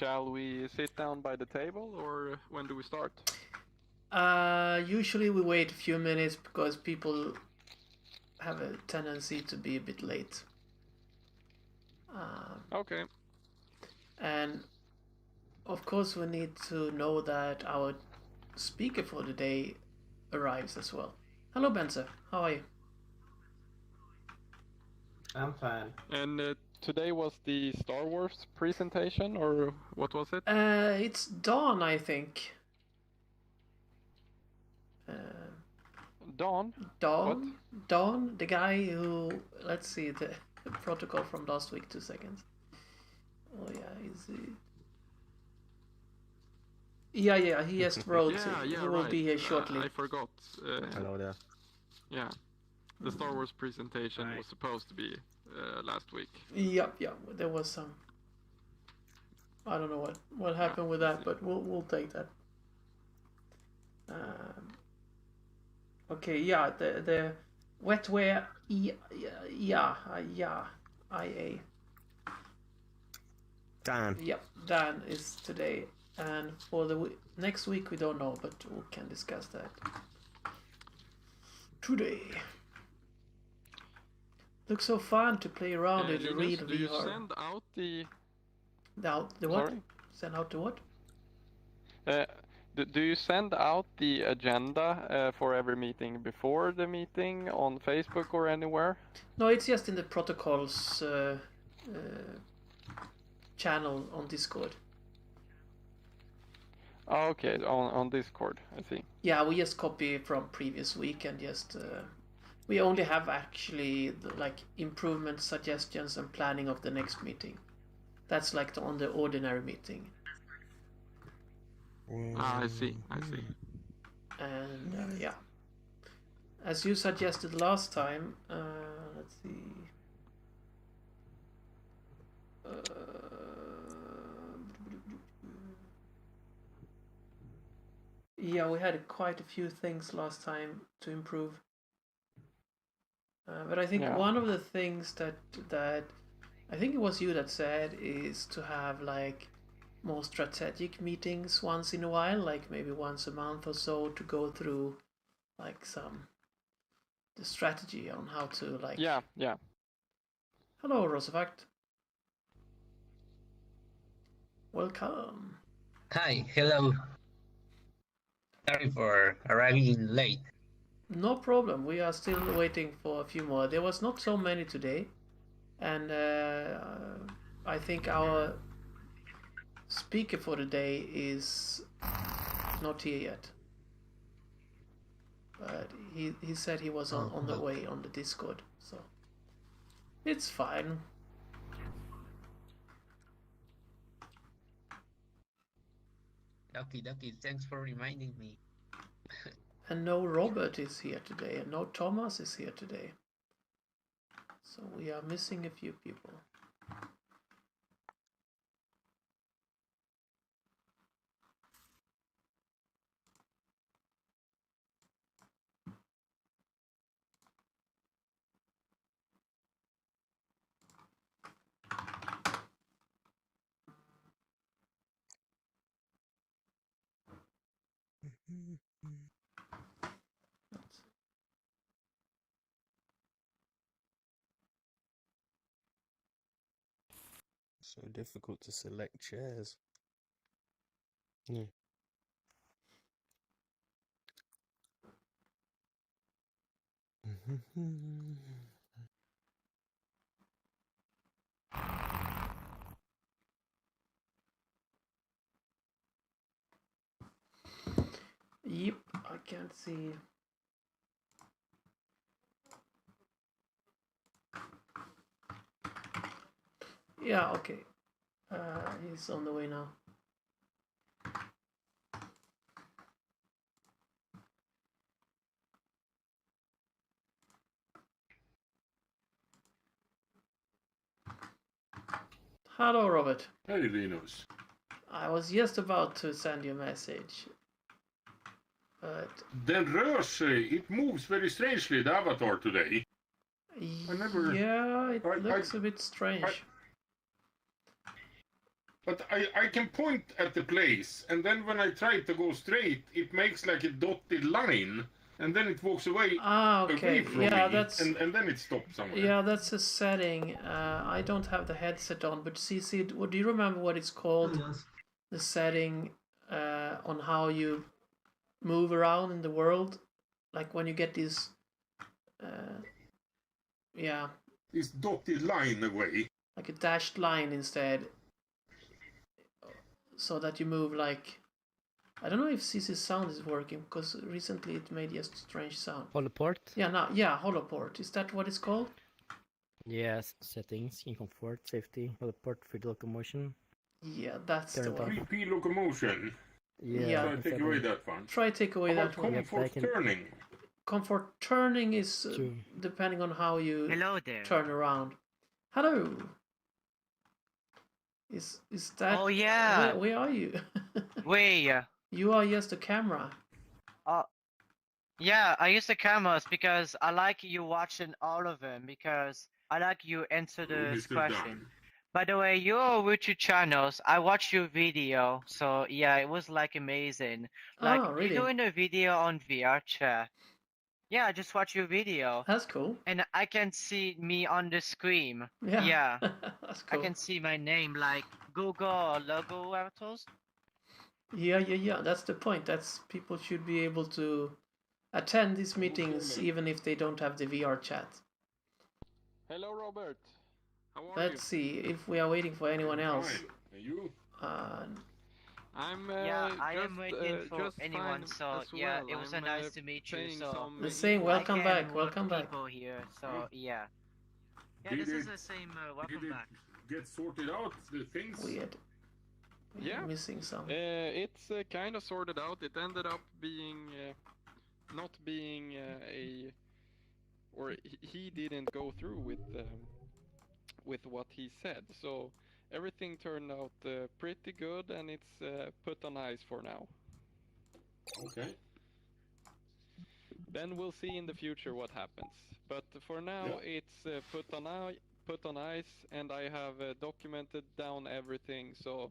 shall we sit down by the table, or when do we start? Usually we wait a few minutes because people have a tendency to be a bit late. Okay. And of course we need to know that our speaker for the day arrives as well. Hello, Benzer. How are you? I'm fine. And today was the Star Wars presentation, or what was it? It's Dawn, I think. Dawn? Dawn? Dawn, the guy who... Let's see the protocol from last week, 2 seconds. Oh yeah, is it... Yeah, he just wrote he will be here shortly. I forgot. Hello there. Yeah, the Star Wars presentation was supposed to be last week. Yeah, there was some... I don't know what happened with that, but we'll take that. Okay, yeah, the wetware IA. Dan. Yep, Dan is today, and for the next week we don't know, but we can discuss that today. Looks so fun to play around in the real VR. Do you send out the what? Sorry? Send out the what? Do you send out the agenda for every meeting before the meeting on Facebook or anywhere? No, it's just in the protocols channel on Discord. Oh, okay, on Discord, I see. Yeah, we just copy from previous week and just... we only have actually like improvement suggestions and planning of the next meeting. That's like on the ordinary meeting. I see. And yeah, as you suggested last time, let's see. Yeah, we had quite a few things last time to improve. But I think one of the things that I think it was you that said is to have like more strategic meetings once in a while, like maybe once a month or so, to go through like the strategy on how to like... Yeah. Hello, Roosevelt. Welcome. Hi, hello. Sorry for arriving late. No problem. We are still waiting for a few more. There was not so many today, and I think our speaker for the day is not here yet. But he said he was on the way on the Discord, so it's fine. Ducky, thanks for reminding me. And no Robert is here today, and no Thomas is here today. So we are missing a few people. So difficult to select chairs. Yeah. Yep, I can't see. Yeah, okay. He's on the way now. Hello, Robert. Hey, Linus. I was just about to send you a message. But... Den rör sig. It moves very strangely, the avatar today. Yeah, it looks a bit strange. But I can point at the place, and then when I try to go straight, it makes like a dotted line, and then it walks away Okay. away from Yeah, me, that's and then it stops somewhere. yeah, that's a setting. I don't have the headset on, but CC, do you remember what it's called? Yes. The setting on how you move around in the world, like when you get these. Yeah, This dotted line away. like a dashed line instead, so that you move like. I don't know if CC's sound is working because recently it made just strange sound. Holoport? Yeah, holoport. Is that what it's called? Yes, settings, in comfort, safety, holoport, free locomotion. Yeah, that's Turn the it one. off. 3P locomotion. Yeah. Try to take away that one. Try take away How that about one. comfort can- turning? Comfort turning is True. depending on how you Hello there. turn around. Hello. Is that? Oh yeah. Where are you? Wait. You are just a camera. Yeah, I use the cameras because I like you watching all of them because I like you answer the Mr. question. Dunn. By the way, your YouTube channels, I watched your video, so yeah, it was like amazing. Like Oh, really? you're doing a video on VR chat. Yeah, I just watched your video, That's cool. and I can see me on the screen. Yeah. Yeah, That's I cool. can see my name like Google logo avatars. Yeah. That's the point. That's people should be able to attend these meetings even if they don't have the VR chat. Hello, Robert. How are Let's see if we are waiting for anyone else. Fine. And you? I'm Yeah, I just, am waiting for just anyone. fine So as yeah, well. it was I'm, nice to meet you. playing So some The same. Welcome I back. can welcome work back. people here. So yeah. Yeah, Did this is it- the same. Did Welcome it back. get sorted out, the things? Weird. Yeah. Missing some. It's kind of sorted out. It ended up being not being or he didn't go through with what he said. So everything turned out pretty good, and it's put on ice for now. Okay. Then we'll see in the future what happens. But for now, Yeah. it's put on ice, and I have documented down everything. So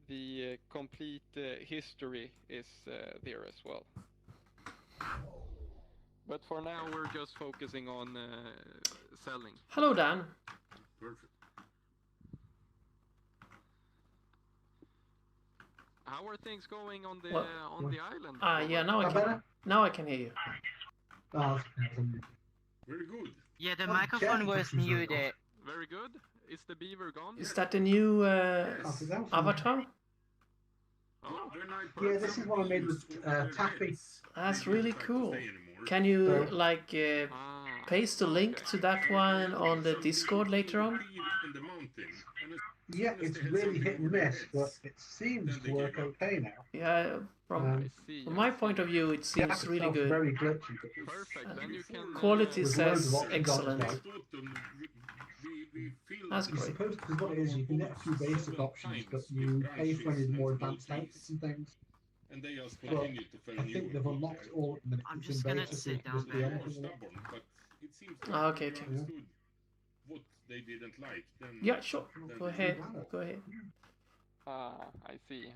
the complete history is there as well. But for now, we're just focusing on selling. Hello, Dan. Perfect. How are things going on the What? island? Yeah. Now I That can. better? Now I can hear you. Oh, Very good. Yeah, the Oh, microphone Jen was touches it. muted. Very good. Is the beaver gone? Is that the new Yes. avatar? Oh, When I Yeah, this is one I made with, Taffy. That's really cool. Anymore. Can you So- like paste the link to that one on the Discord later on? In the mountain. And Yeah, it's really hit and miss, but it seems to work okay now. Yeah, from I see. from my point of view, it The seems app really itself is good. very glitchy, but Perfect. Then you can. Quality With says loads of options on excellent. there. we feel That's that you great. suppose, because what it is, you can get a few basic options, but you pay for any of the more advanced outfits and things. and they just But continue to fail I new think they've unlocked all of them, and I'm it's just in gonna beta, so you sit can down just do there. more anything with it. stubborn, but it seems Okay, we okay. understood what they didn't like. Then Yeah, sure. Go ahead. Go ahead. Ah, I see.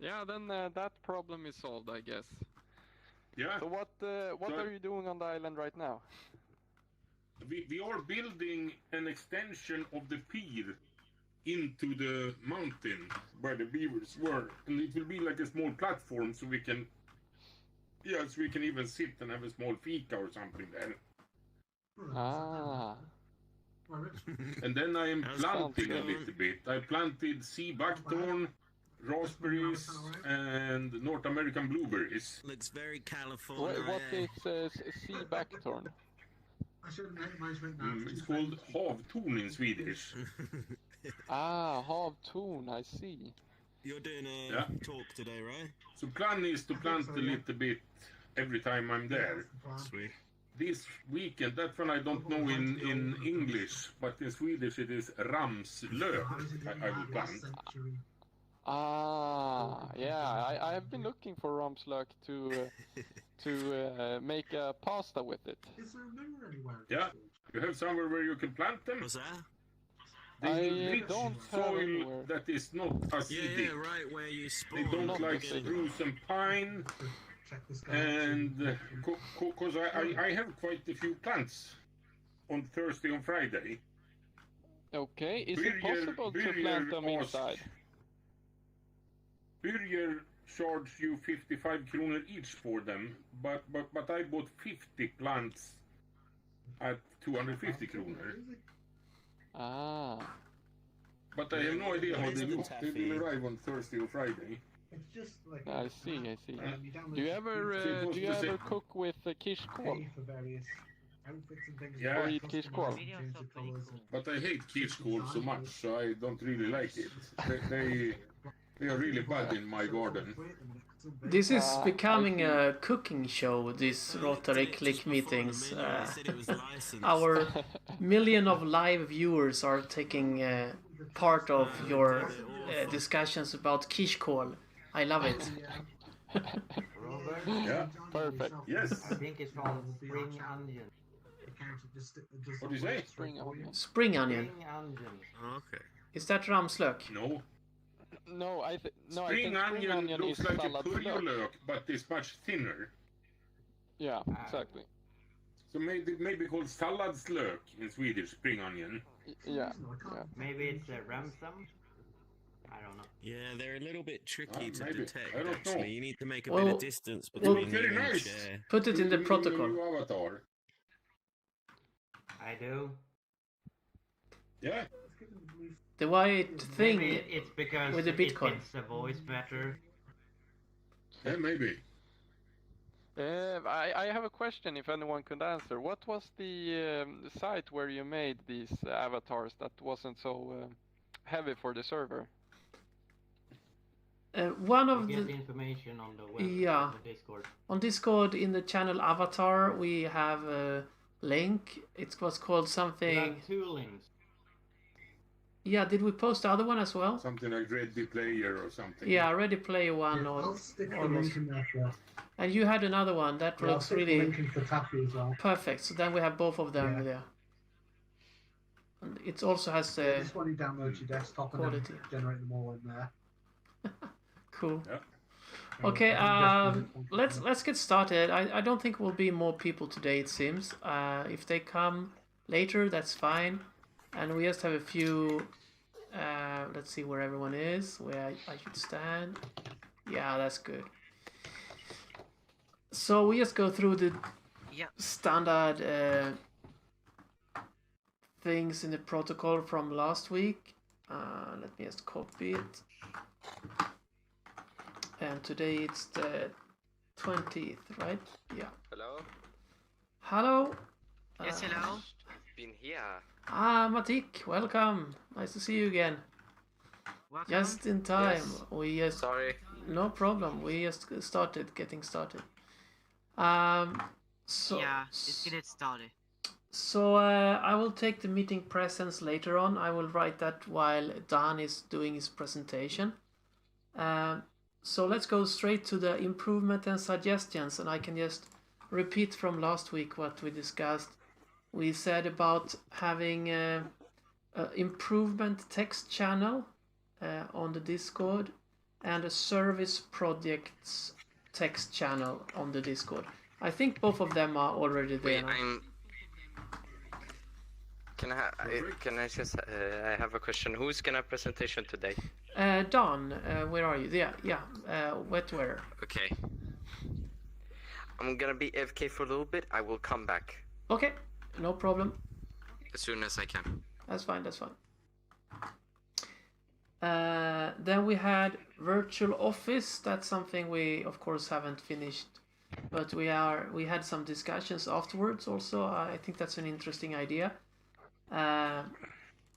Yeah, then that problem is solved, I guess. yeah, So what are you doing on the island right now? we are building an extension of the pier into the mountain where the beavers were, and it will be like a small platform, so we can even sit and have a small fika or something there. Ah, And then I am That sounds planting a good. little bit. I planted sea buckthorn, raspberries, and North American blueberries. Looks very California. what is sea backthorn? It's called havtorn in Swedish. Ah, havtorn. I see. You're doing a Yeah. talk today, right? So plan is to plant a little bit every time I'm there. Sweet. This weekend, that one I don't know in English, but in Swedish it is ramslök. I will plant. Ah, yeah. I have been looking for ramslök to make a pasta with it. Yeah, you have somewhere where you can plant them. What's that? They need I rich don't have soil anywhere. that is not acidic. Yeah, right where you They spawn. don't Not like acidic. spruce and pine, Check this guy out. and because I have quite a few plants on Thursday and Friday. Okay, is it possible to plant them inside? Birger charged you 55 kronor each for them, but I bought 50 plants at 250 kronor. Ah, But I have no idea how What is they the look. They taffy? will arrive on Thursday or Friday. It's just like I see, I see. you download Do you ever do you ever cook with kish kål? pay for various outfits and things. Yeah. Or eat kish kål? Change the colours and- But I hate kirskål so much, so I don't really like it. They are really bad in my garden. This is I becoming see. a cooking show, these Rotary.click Just before the meetings. menu, they said it was licensed. Our million of live viewers are taking part of your discussions about kishkål. I love it. Robert, Yeah. Perfect. Yes. I think it's called spring onion. What do you say? Spring onion. Spring onion. Spring onion. Oh, okay. Is that ramslök? No. No, I think Spring spring onion looks is like a salad slök. purjolök, but it's much thinner. Yeah, exactly. So maybe called salladslök in Swedish, spring onion. Yeah. Maybe it's a ramsam. I don't know. Yeah, they're a little bit tricky to Maybe. detect, I don't actually. know. You need to make a Well- bit of distance well- between Very you and nice. chair. Put it in the New protocol. avatar. I do. Yeah. The white thing. Maybe it's because with the it Bitcoin. fits the voice better. Yeah, maybe. I have a question if anyone could answer. What was the site where you made these avatars that wasn't so heavy for the server? One You of get the information on the web, Yeah. on the Discord. on Discord in the channel avatar we have a link. It was called You something. have 2 links. Yeah, did we post the other one as well? Something like Ready Player or something. Yeah, Ready Player One Yeah, or I'll stick the almost. link in there for And you had another one that I'll looks stick the really link in for Taffy as well. perfect. So then we have both of them Yeah. there. And it also has This one you download to your desktop and quality. then generate them all in there. Cool. Yeah. Okay, I'm just- let's get started. I don't think will be more people today. It seems. If they come later, that's fine. And we just have a few. Let's see where everyone is. Where I should stand. Yeah, that's good. So we just go through the Yeah. standard things in the protocol from last week. Let me just copy it. And today it's the 20th, right? Yeah. Hello? Hello. Yes, hello. Been here. Matik, welcome. Nice to see you again. Welcome. Just in time. Yes. We just Sorry. no problem. We just getting started. So Yeah, let's get it started. So I will take the meeting presence later on. I will write that while Dan is doing his presentation. So let's go straight to the improvement and suggestions, and I can just repeat from last week what we discussed. We said about having a improvement text channel on the Discord and a service projects text channel on the Discord. I think both of them are already there. Wait, Can I just? I have a question. Who's gonna presentation today? Don, where are you? Yeah. Wetware. Okay. I'm gonna be AFK for a little bit. I will come back Okay, no problem. as soon as I can. That's fine. Then we had virtual office. That's something we, of course, haven't finished, but we had some discussions afterwards. Also, I think that's an interesting idea.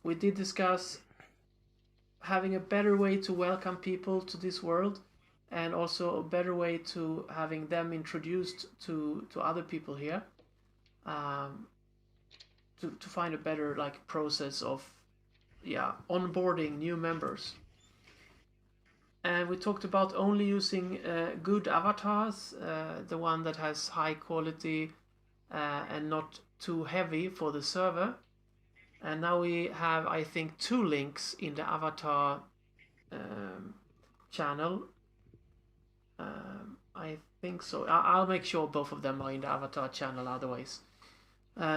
We did discuss having a better way to welcome people to this world, and also a better way to having them introduced to other people here. To find a better process of onboarding new members. And we talked about only using good avatars, the one that has high quality and not too heavy for the server. And now we have, I think, 2 links in the avatar channel. I think so. I'll make sure both of them are in the avatar channel otherwise.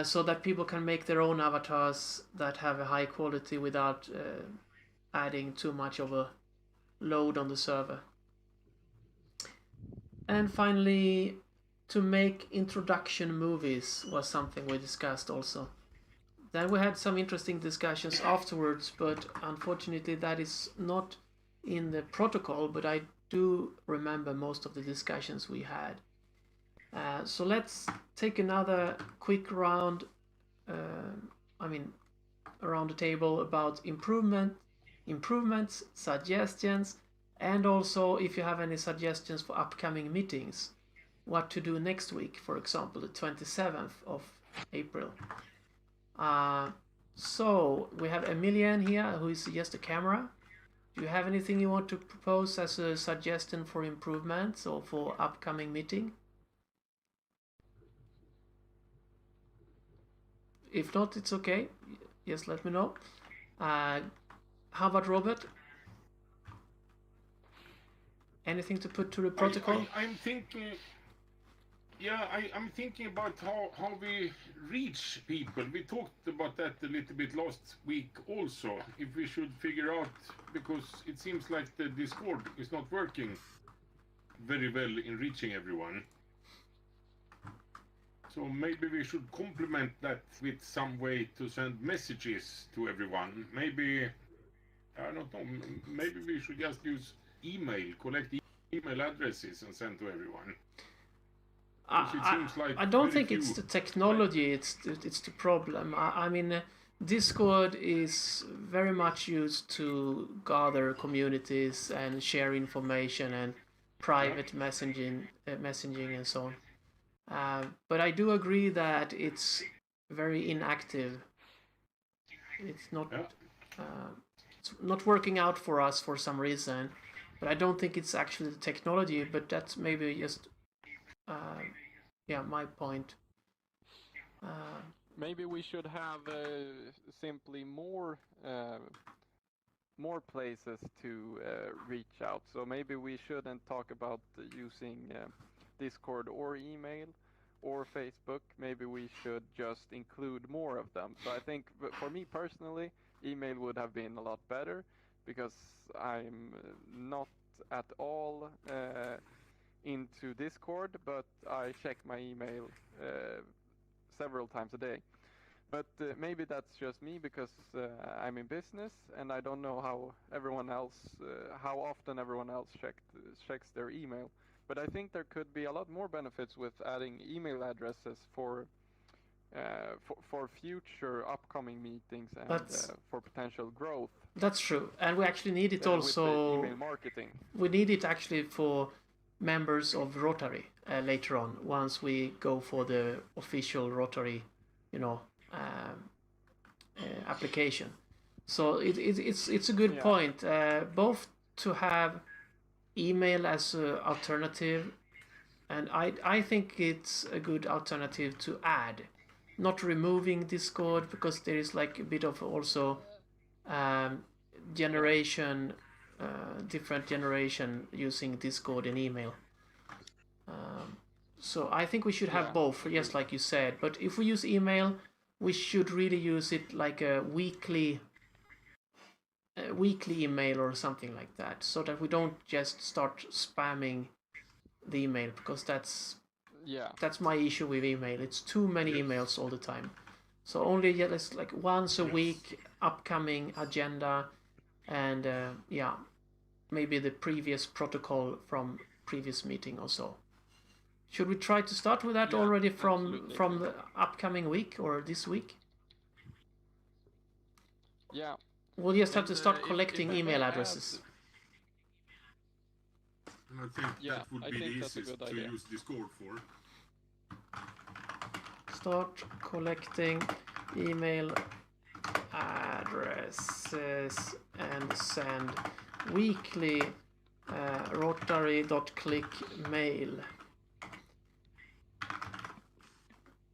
So that people can make their own avatars that have a high quality without adding too much of a load on the server. And finally, to make introduction movies was something we discussed also. Then we had some interesting discussions afterwards, but unfortunately that is not in the protocol, but I do remember most of the discussions we had. So let's take another quick round, around the table about improvements, suggestions, and also if you have any suggestions for upcoming meetings, what to do next week, for example, the 27th of April. So we have Emilian here, who is just a camera. Do you have anything you want to propose as a suggestion for improvements or for upcoming meeting? If not, it's okay. Just let me know. How about Robert? Anything to put to the protocol? I'm thinking. Yeah, I'm thinking about how we reach people. We talked about that a little bit last week also. If we should figure out, because it seems like the Discord is not working very well in reaching everyone. So maybe we should complement that with some way to send messages to everyone. Maybe, I don't know, maybe we should just use email, collect email addresses and send to everyone. I don't think it's the technology, it's the problem. I mean, Discord is very much used to gather communities and share information and private messaging and so on. But I do agree that it's very inactive. It's not working out for us for some reason. But I don't think it's actually the technology, but that's maybe just my point. Maybe we should have simply more places to reach out. So maybe we shouldn't talk about using Discord or email or Facebook. Maybe we should just include more of them. So I think for me personally, email would have been a lot better, because I'm not at all into Discord, but I check my email several times a day. But maybe that's just me, because I'm in business and I don't know how often everyone else checks their email. But I think there could be a lot more benefits with adding email addresses for future upcoming meetings and for potential growth. That's true, and we actually need it also. With email marketing. We need it actually for members of Rotary later on, once we go for the official Rotary, application. So it's a good point, both to have email as an alternative, and I think it's a good alternative to add, not removing Discord, because there is like a bit of also different generation using Discord and email. So I think we should have both, just like you said. But if we use email, we should really use it like a weekly email or something like that, so that we don't just start spamming the email, because that's my issue with email. It's too many emails all the time. So only just like once a week, upcoming agenda, and maybe the previous protocol from previous meeting or so. Should we try to start with that already from the upcoming week or this week? Yeah. We'll just have to start collecting email addresses. And I think that would be the easiest to use Discord for. Start collecting email addresses and send weekly Rotary.click mail.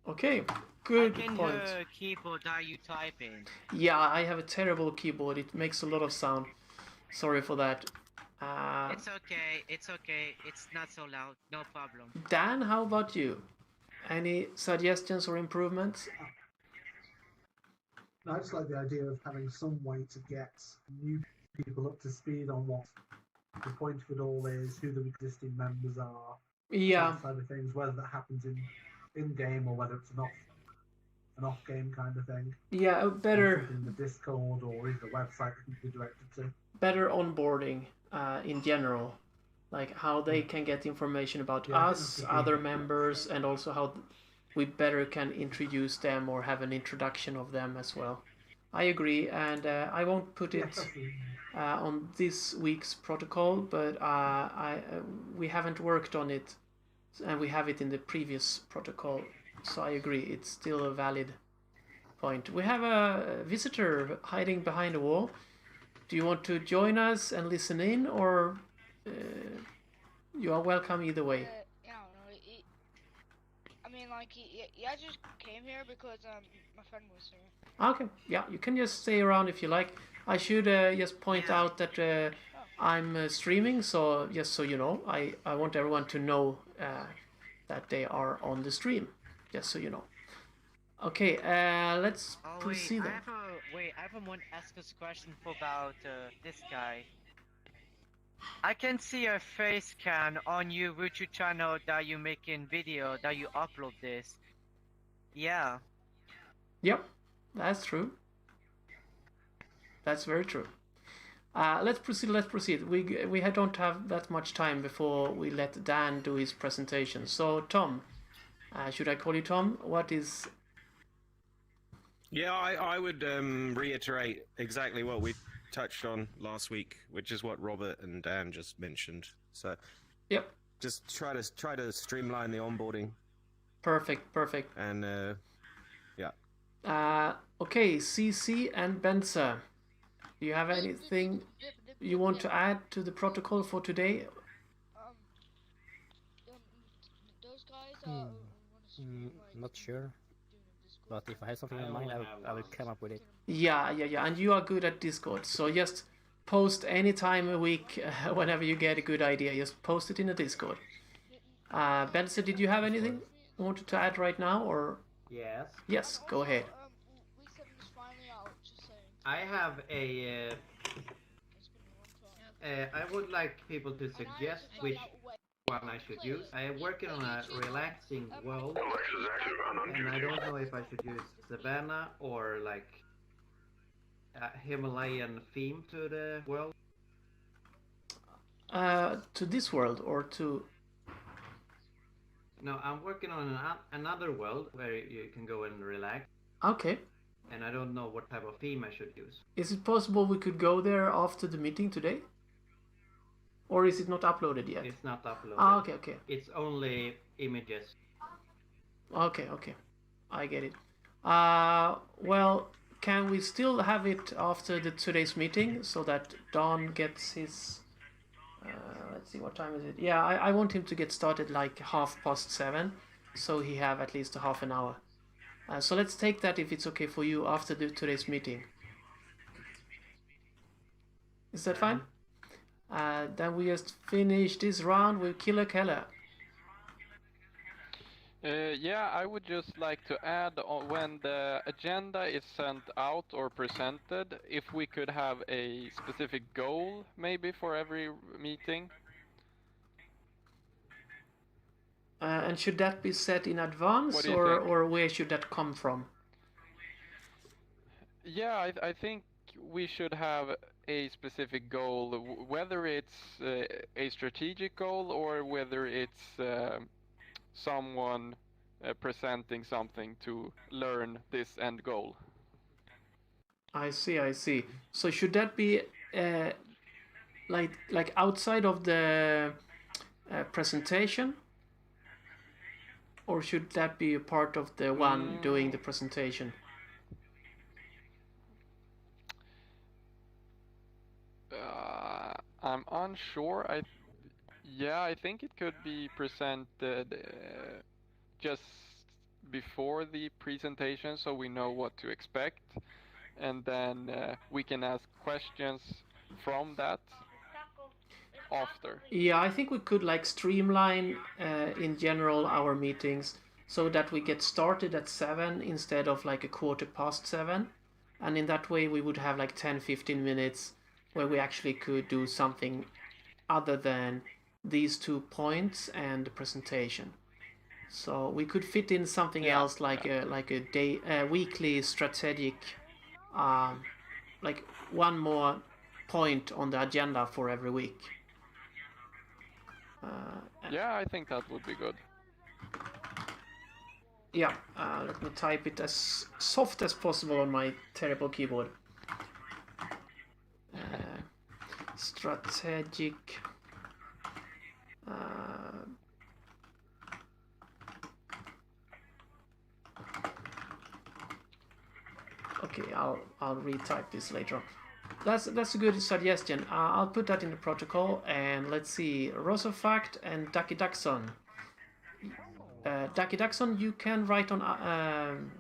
Okay, Good I can point. hear keyboard that you typing. Yeah, I have a terrible keyboard. It makes a lot of sound. Sorry for that. It's okay. It's okay. It's not so loud. No problem. Dan, how about you? Any suggestions or improvements? No, I just like the idea of having some way to get new people up to speed on what the point of it all is, who the existing members are, Yeah. that side of things, whether that happens in game or whether it's an off game kind of thing. Yeah, better. Something in the Discord or even the website that can be directed to. Better onboarding in general, like how they can get information about us, other members, and also how we better can introduce them or have an introduction of them as well. I agree, and I won't put it on this week's protocol, but we haven't worked on it, and we have it in the previous protocol, so I agree, it's still a valid point. We have a visitor hiding behind a wall. Do you want to join us and listen in, or you are welcome either way? I don't know. I mean, like, I just came here because my friend was here. Okay, yeah, you can just stay around if you like. I should just point out that I'm streaming, so just so you know, I want everyone to know that they are on the stream, just so you know. Okay, let's proceed. I have one ask us question about this guy. I can see a face scan on your YouTube channel that you making video that you upload this. Yeah. Yep, that's true. That's very true. Let's proceed. We don't have that much time before we let Dan do his presentation. So Tom, should I call you Tom? What is... Yeah, I would reiterate exactly what we touched on last week, which is what Robert and Dan just mentioned. So, yep, just try to streamline the onboarding. Perfect. And yeah. Okay, CC and Benza, do you have anything you want to add to the protocol for today? Those guys not sure. But if I have something in mind, I will come up with it. Yeah. And you are good at Discord, so just post any time a week whenever you get a good idea. Just post it in the Discord. Benson, did you have anything you wanted to add right now, or? Yes. Yes, go ahead. I have a. I would like people to suggest which one I should use. I am working on a relaxing world, and I don't know if I should use Savannah or like a Himalayan theme to the world. To this world or to... No, I'm working on another world where you can go and relax. Okay. And I don't know what type of theme I should use. Is it possible we could go there after the meeting today? Or is it not uploaded yet? It's not uploaded. Ah, okay. It's only images. Okay. I get it. Well, can we still have it after today's meeting so that Don gets his... let's see, what time is it? Yeah, I want him to get started like 7:30, so he have at least a half an hour. So let's take that, if it's okay for you, after today's meeting. Is that fine? Then we just finish this round with Killer Keller. Yeah, I would just like to add, when the agenda is sent out or presented, if we could have a specific goal maybe for every meeting. And should that be set in advance, or where should that come from? Yeah, I think we should have a specific goal, whether it's a strategic goal or whether it's someone presenting something to learn this end goal. I see. So should that be like outside of the presentation? Or should that be a part of the one doing the presentation? I'm unsure. I think it could be presented just before the presentation so we know what to expect, and then we can ask questions from that after. Yeah, I think we could like streamline in general our meetings so that we get started at 7 instead of like a 7:15, and in that way we would have like 10-15 minutes where we actually could do something other than these 2 points and the presentation. So we could fit in something else like a weekly strategic, like one more point on the agenda for every week. Yeah, I think that would be good. Yeah, let me type it as soft as possible on my terrible keyboard. Strategic. Okay, I'll retype this later on. That's a good suggestion. I'll put that in the protocol, and let's see, Rosofact and Ducky Duckson. Ducky Duckson, you can write on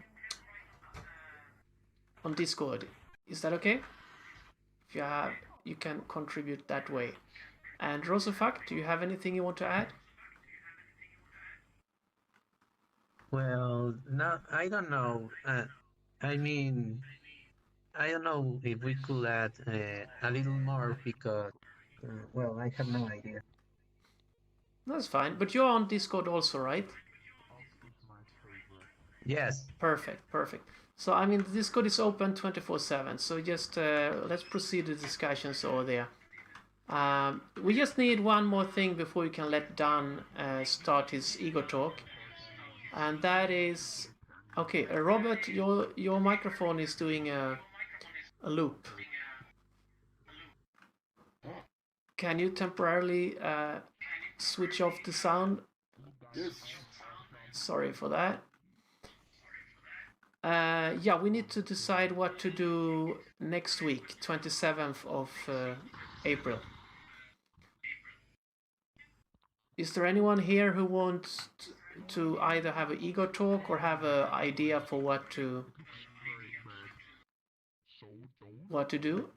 Discord. Is that okay? If you have, you can contribute that way. And Rosofact, do you have anything you want to add? Well, no, I don't know. I mean, I don't know if we could add a little more because, well, I have no idea. That's fine, but you're on Discord also, right? Yes. Perfect, perfect. So, I mean, Discord is open 24/7, so just let's proceed the discussions over there. We just need one more thing before we can let Dan start his ego talk. And that is... Okay, Robert, your microphone is doing a loop. Can you temporarily switch off the sound? Yes. Sorry for that. Yeah, we need to decide what to do next week, 27th of April. Is there anyone here who wants to either have an ego talk or have an idea for what to do?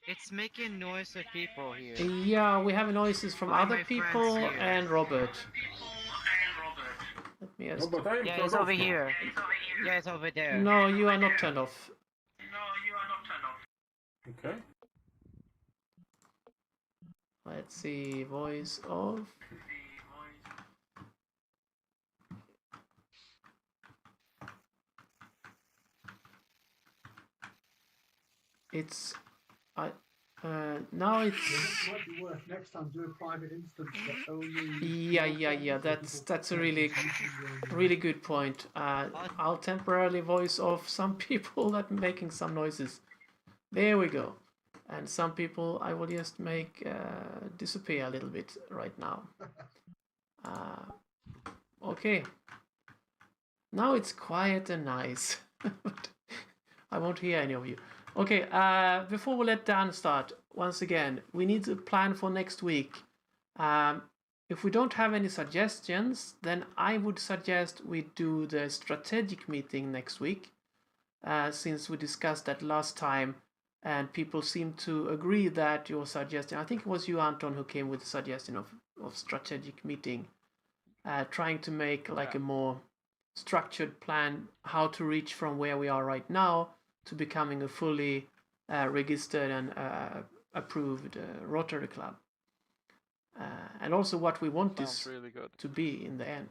It's making noise with people here. Yeah, we have noises from Why other my friends people here? and Robert. Let me ask. Yeah, it's over here. Yeah, it's over there. No, you are not turned off. Okay. Let's see, voice off. It's now it's Might be worth next time do a private instance that only. yeah. That's a really good point. I'll temporarily voice off some people that making some noises. There we go. And some people I will just make disappear a little bit right now. Okay. Now it's quiet and nice. I won't hear any of you. Okay, before we let Dan start, once again, we need to plan for next week. If we don't have any suggestions, then I would suggest we do the strategic meeting next week, since we discussed that last time, and people seem to agree that your suggestion, I think it was you, Anton, who came with the suggestion of strategic meeting, trying to make like a more structured plan how to reach from where we are right now to becoming a fully registered and approved Rotary Club. And also what we want this really good to be in the end.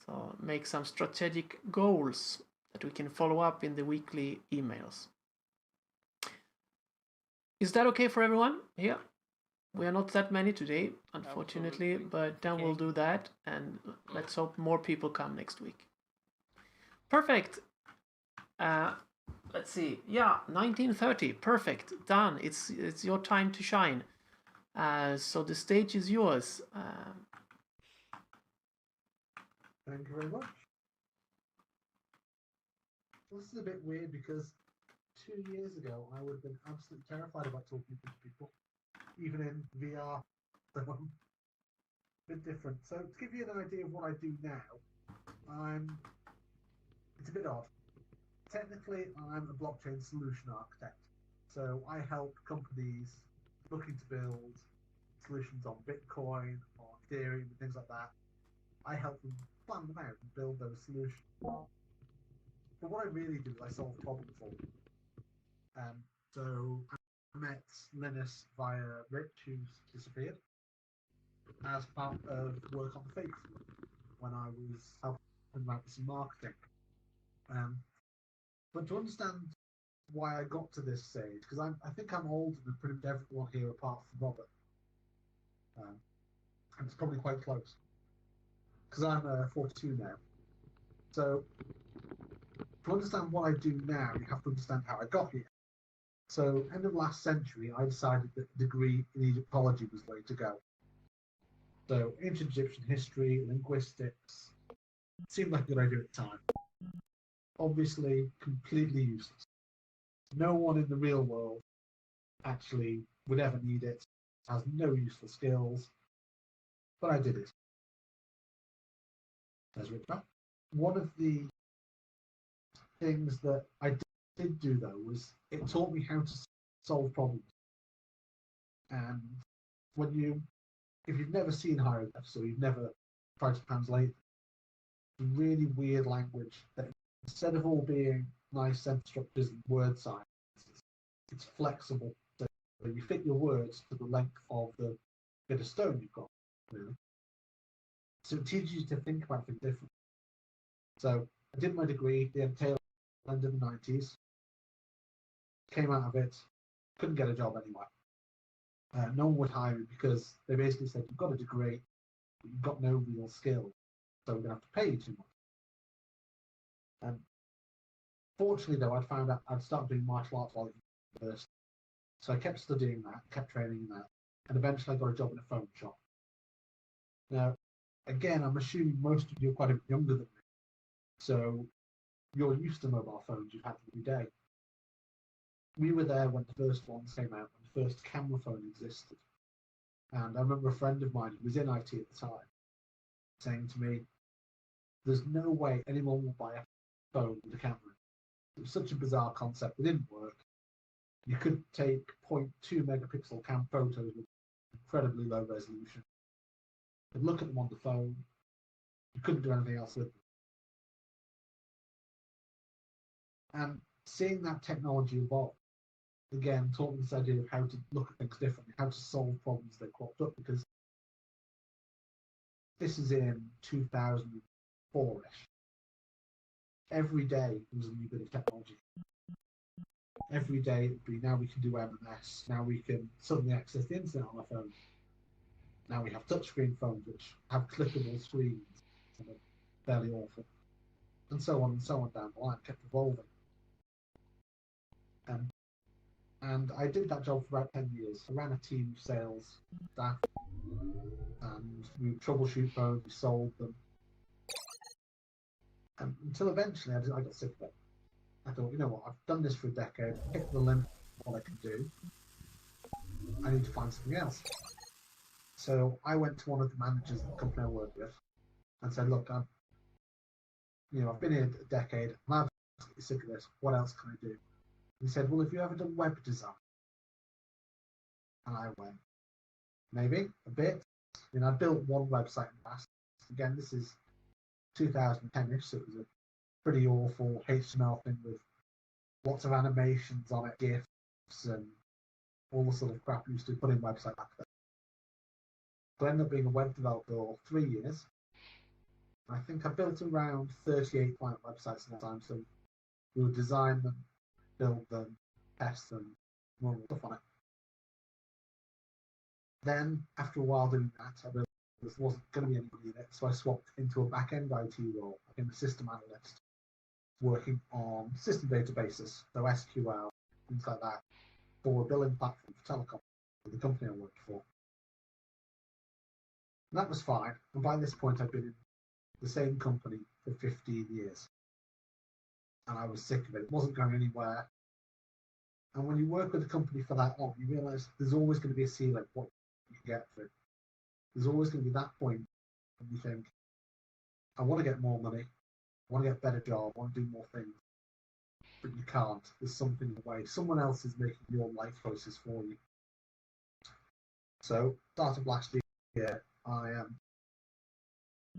So make some strategic goals that we can follow up in the weekly emails. Is that okay for everyone here? We are not that many today, unfortunately, but then we'll do that, and let's hope more people come next week. Perfect. Let's see. Yeah, 1930. Perfect. Done. It's your time to shine. So the stage is yours. Thank you very much. This is a bit weird because 2 years ago I would have been absolutely terrified about talking to people, even in VR. So I'm a bit different. So to give you an idea of what I do now, It's a bit odd. Technically, I'm a blockchain solution architect. So I help companies looking to build solutions on Bitcoin, on Ethereum, and things like that. I help them plan them out and build those solutions. But what I really do is I solve problems for them. So I met Linus via Rich, who's disappeared, as part of work on the Faith when I was helping write some marketing. But to understand why I got to this stage, because I think I'm older than pretty much everyone here apart from Robert. And it's probably quite close. Because I'm 42 now. So to understand what I do now, you have to understand how I got here. So end of last century, I decided that a degree in Egyptology was the way to go. So ancient Egyptian history, linguistics, seemed like a good idea at the time. Obviously, completely useless. No one in the real world actually would ever need it. Has no useful skills. But I did it. As Rich back. One of the things that I did do though was it taught me how to solve problems. And if you've never seen hieroglyphs or you've never tried to translate the really weird language that instead of all being nice sentence structures and word sizes, it's flexible. So you fit your words to the length of the bit of stone you've got, really. So it teaches you to think about things differently. So I did my degree the tail end of the 90s, came out of it, couldn't get a job anywhere. No one would hire me because they basically said, you've got a degree, but you've got no real skill, so we're going to have to pay you too much. And fortunately, though, I'd found out I'd started doing martial arts while at university. So I kept studying that, kept training in that, and eventually I got a job in a phone shop. Now, again, I'm assuming most of you are quite a bit younger than me, so you're used to mobile phones, you've had them every day. We were there when the first ones came out, when the first camera phone existed. And I remember a friend of mine who was in IT at the time saying to me, there's no way anyone will buy a phone with a camera. It was such a bizarre concept, it didn't work. You could take 0.2 megapixel cam photos with incredibly low resolution. You'd look at them on the phone, you couldn't do anything else with them. And seeing that technology evolve, again, taught me this idea of how to look at things differently, how to solve problems that cropped up, because this is in 2004-ish. Every day there was a new bit of technology. Every day it'd be, now we can do MMS, now we can suddenly access the internet on our phone. Now we have touchscreen phones which have clickable screens and are fairly awful. And so on down the line, kept evolving. And I did that job for about 10 years. I ran a team of sales staff, and we would troubleshoot phones, we sold them. And until eventually I got sick of it. I thought, you know what, I've done this for a decade, hit the limit of what I can do. I need to find something else. So I went to one of the managers of the company I worked with and said, look, I've been here a decade, I'm absolutely sick of this, what else can I do? He said, well, have you ever done web design? And I went, maybe, a bit. I built one website in the past. Again, this is 2010-ish, so it was a pretty awful HTML thing with lots of animations on it, GIFs, and all the sort of crap you used to put in website back then. So I ended up being a web developer for 3 years. I think I built around 38 client websites at that time, so we would design them, build them, test them, run stuff on it. Then, after a while doing that, I realized there wasn't going to be anybody in it, so I swapped into a back-end IT role. I became a system analyst, working on system databases, so SQL, things like that, for a billing platform for telecom, for the company I worked for. And that was fine, and by this point I'd been in the same company for 15 years. And I was sick of it. It wasn't going anywhere. And when you work with a company for that long, you realise there's always going to be a ceiling what you can get for it. There's always going to be that point when you think, I want to get more money, want to get a better job, I want to do more things, but you can't. There's something in the way. Someone else is making your life choices for you. So, start of last year, I am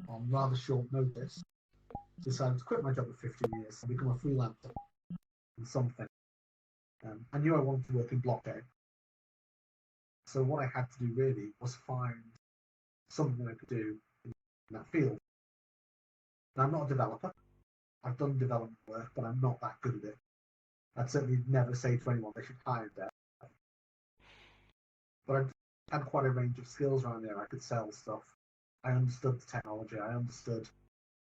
on rather short notice decided to quit my job at 15 years and become a freelancer in something. I knew I wanted to work in blockchain. So what I had to do really was find something I could do in that field. Now, I'm not a developer. I've done development work, but I'm not that good at it. I'd certainly never say to anyone they should hire dev. But I had quite a range of skills around there. I could sell stuff. I understood the technology. I understood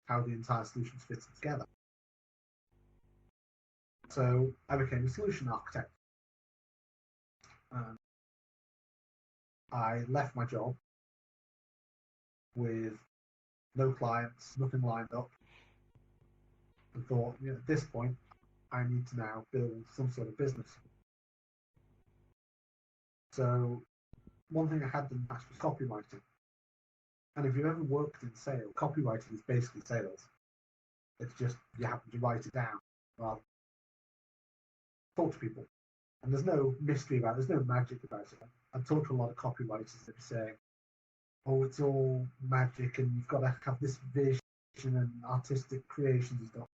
how the entire solution fits together. So I became a solution architect. I left my job with no clients, nothing lined up, and thought, at this point, I need to now build some sort of business. So one thing I had done was copywriting. And if you've ever worked in sales, copywriting is basically sales. It's just you happen to write it down rather talk to people. And there's no mystery about it, there's no magic about it. I've talked to a lot of copywriters that are saying, oh, it's all magic and you've got to have this vision and artistic creations and stuff.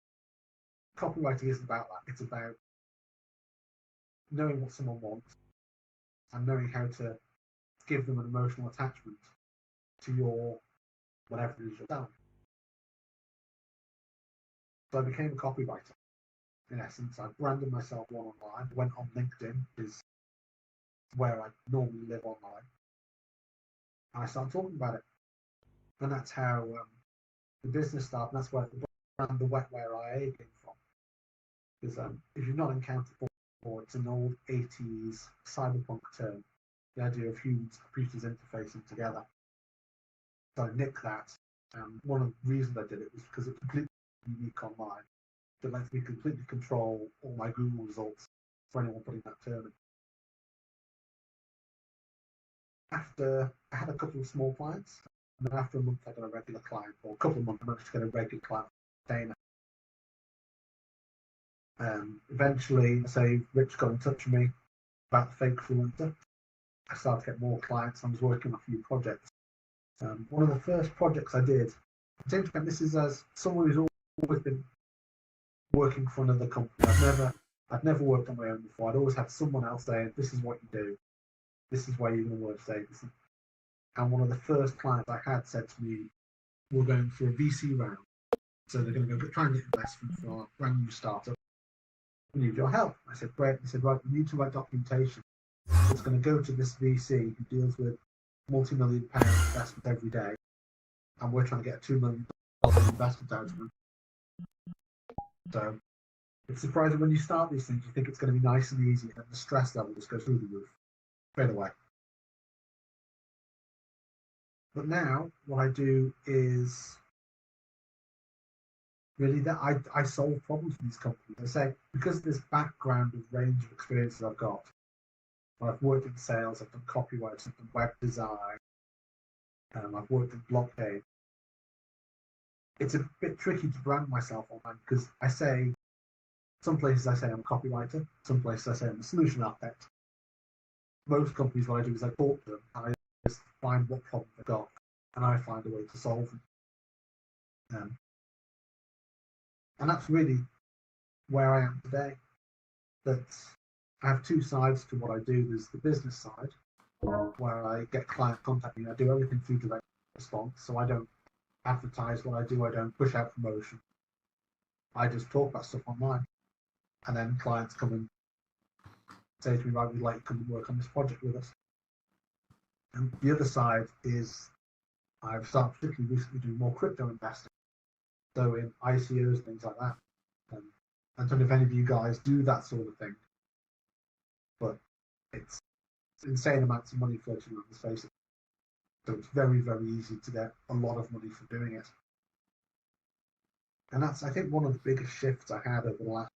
Copywriting isn't about that. It's about knowing what someone wants and knowing how to give them an emotional attachment to your whatever it is you're selling. So I became a copywriter. In essence, I branded myself one online, went on LinkedIn, which is where I normally live online, and I started talking about it. And that's how the business started. And that's where the brand, the Wetware IA, came from. Because if you've not encountered it before, it's an old 80s cyberpunk term. The idea of humans and computers interfacing together. So I nicked that. One of the reasons I did it was because it's completely unique online. It lets me completely control all my Google results for anyone putting that term in. After I had a couple of small clients, and then after a month I got a regular client, or a couple of months I managed to get a regular client, Dana. Eventually, say Rich got in touch with me about the fake freelancer. I started to get more clients. I was working on a few projects. One of the first projects I did, this is as someone who's always been working for another company. I've never worked on my own before. I'd always had someone else saying, this is what you do. This is where you're going to work today. And one of the first clients I had said to me, we're going for a VC round. So they're going to go try and get investment for a brand new startup. We need your help. I said, great. He said, right, you need to write documentation. It's going to go to this VC who deals with multi-million-pound investment every day. And we're trying to get a $2 million investment out of them. So it's surprising when you start these things, you think it's going to be nice and easy, and the stress level just goes through the roof straight away. But now what I do is really that I solve problems for these companies. I say, because of this background of range of experiences I've got, I've worked in sales, I've done copyright, I've done web design, I've worked in blockchain. It's a bit tricky to brand myself online because I say, some places I say I'm a copywriter, some places I say I'm a solution architect. Most companies, what I do is I talk to them and I just find what problem they've got and I find a way to solve them. And that's really where I am today. That I have two sides to what I do. There's the business side, where I get client contacting. I do everything through direct response, so I don't advertise what I do. I don't push out promotion. I just talk about stuff online, and then clients come and say to me, right, we'd like to come and work on this project with us. And the other side is I've started particularly recently doing more crypto investing, so in ICOs, things like that. I don't know if any of you guys do that sort of thing, but it's insane amounts of money floating around the space. So it's very, very easy to get a lot of money for doing it. And that's, I think, one of the biggest shifts I had over the last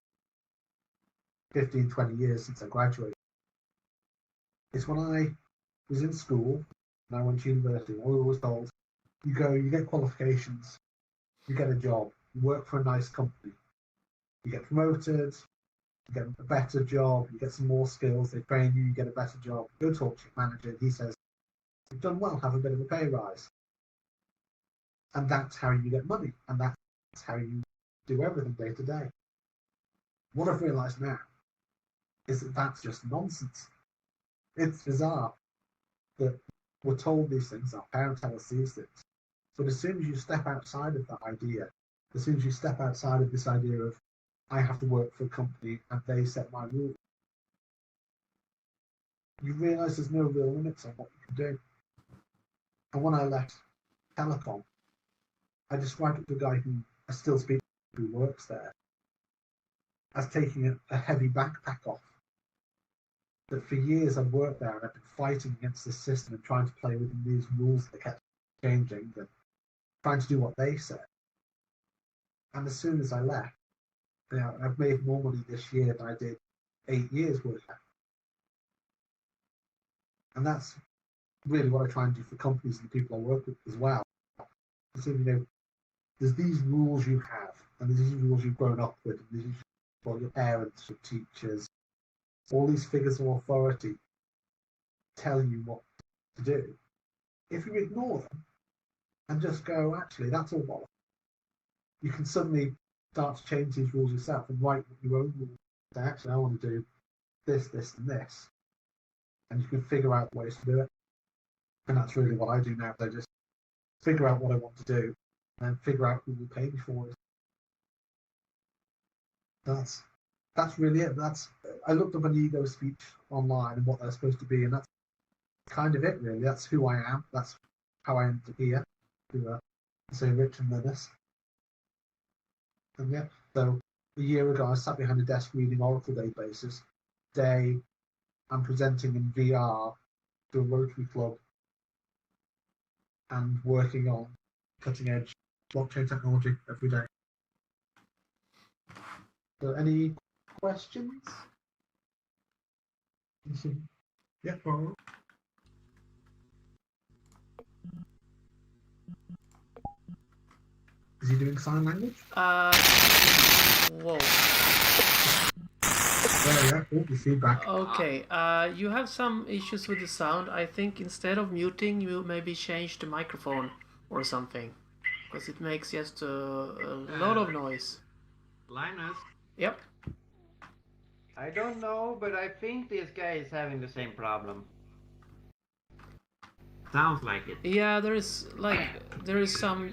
15, 20 years since I graduated. It's when I was in school and I went to university, I was always told, you go, you get qualifications, you get a job, You work for a nice company. You get promoted, you get a better job, you get some more skills, they train you, you get a better job. You go talk to your manager, he says, you've done well, have a bit of a pay rise. And that's how you get money, and that's how you do everything day to day. What I've realised now is that that's just nonsense. It's bizarre that we're told these things, our parents tell us these things, but as soon as you step outside of that idea, as soon as you step outside of this idea of I have to work for a company and they set my rules, you realise there's no real limits on what you can do. And when I left telecom, I described it to a guy who I still speak to who works there as taking a heavy backpack off. That for years I'd worked there and I'd been fighting against this system and trying to play within these rules that kept changing and trying to do what they said. And as soon as I left, I've made more money this year than I did 8 years working. And that's really what I try and do for companies and the people I work with as well. So, there's these rules you have, and there's these rules you've grown up with, and these for your parents, your teachers, all these figures of authority tell you what to do. If you ignore them and just go, actually, that's all bollocks, you can suddenly start to change these rules yourself and write your own rules. Say, actually, I want to do this, this, and this. And you can figure out ways to do it. And that's really what I do now. I just figure out what I want to do and figure out who will pay me for it. That's really it. I looked up an ego speech online and what they're supposed to be, and that's kind of it, really. That's who I am. That's how I ended up here, to say Rich and Linus. And yeah, so a year ago, I sat behind a desk reading Oracle databases. Today, I'm presenting in VR to a Rotary club and working on cutting edge blockchain technology every day. So, any questions? Yeah, Paul. Is he doing sign language? Whoa. Yeah, the feedback. Okay, you have some issues with the sound. I think instead of muting, you maybe change the microphone or something. Because it makes just a lot of noise. Linus? Yep. I don't know, but I think this guy is having the same problem. Sounds like it. Yeah, there is some.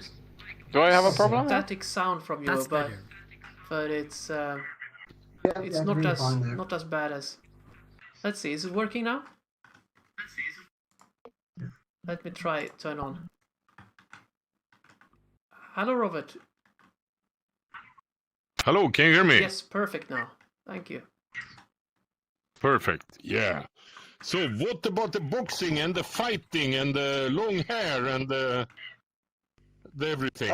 Do I have a problem? Static sound from you, That's but better. it's Yeah, not as bad as. Let's see, is it working now? Let me try turn on. Hello, Robert. Hello, can you hear me? Yes, perfect now. Thank you. Perfect, yeah. So what about the boxing and the fighting and the long hair and the everything?